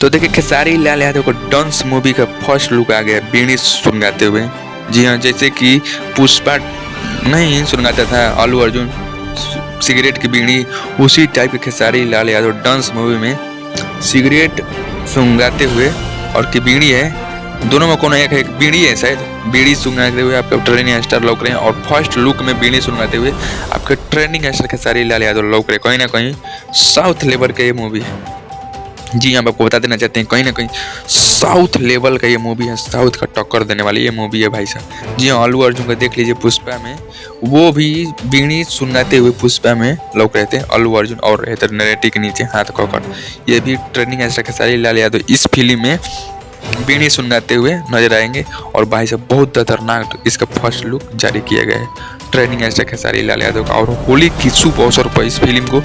तो देखिए खेसारी लाल यादव को डॉन्स मूवी का फर्स्ट लुक आ गया बीड़ी सुनगाते हुए। जी हाँ, जैसे कि पुष्पा नहीं सुनगाता था अल्लू अर्जुन सिगरेट की बीड़ी, उसी टाइप के खेसारी लाल यादव डांस मूवी में सिगरेट सुंघाते हुए और की बीड़ी है, दोनों में कोनो एक है, बीड़ी है शायद, बीड़ी सुंघाते हुए आपके ट्रेनिंग स्टार लौक रहे हैं और फर्स्ट लुक में बीड़ी सुंघाते हुए आपके ट्रेनिंग स्टार खेसारी लाल यादव लौक रहे हैं। कहीं ना कहीं साउथ लेवल का ये मूवी है। जी हम आपको बता देना चाहते हैं कहीं ना कहीं साउथ लेवल का ये मूवी है, साउथ का टक्कर देने वाली ये मूवी है भाई साहब। जी हाँ, अल्लू अर्जुन का देख लीजिए पुष्पा में, वो भी बीड़ी सुनाते हुए पुष्पा में लोग रहते हैं अल्लू अर्जुन और रहते नरेटी के नीचे हाथ पकड़। ये भी ट्रेनिंग ऐसा खेसारी लाल यादव इस फिल्म में बीड़ी सुनाते हुए नजर आएंगे और भाई साहब बहुत खतरनाक इसका फर्स्ट लुक जारी किया गया है ट्रेनिंग ऐसा खेसारी लाल यादव का। और होली की शुभ अवसर पर इस फिल्म को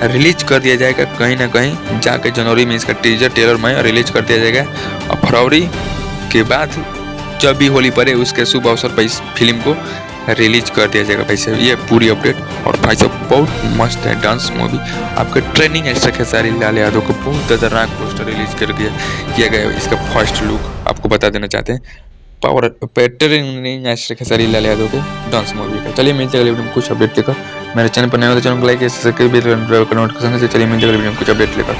रिलीज कर दिया जाएगा, कहीं ना कहीं जाके जनवरी में इसका टीजर ट्रेलर में रिलीज कर दिया जाएगा और फरवरी के बाद जब भी होली पड़े उसके शुभ अवसर पर इस फिल्म को रिलीज कर दिया जाएगा भाई साहब। ये पूरी अपडेट और भाई साहब बहुत मस्त है डांस मूवी। आपके ट्रेनिंग एक्स्ट्रा खेसारी लाल यादव को बहुत खतरनाक पोस्टर रिलीज कर किया गया है। इसका फर्स्ट लुक आपको बता देना चाहते हैं power training extra Khesari Lal Yadav के डांस मूवी का। चलिए मिलते हैं अगले वीडियो में कुछ अपडेट लेकर। मेरे चैनल पर नए हो तो चैनल को लाइक सब्सक्राइब नोटिफिकेशन से। चलिए मिलते हैं अगले वीडियो में कुछ अपडेट लेकर।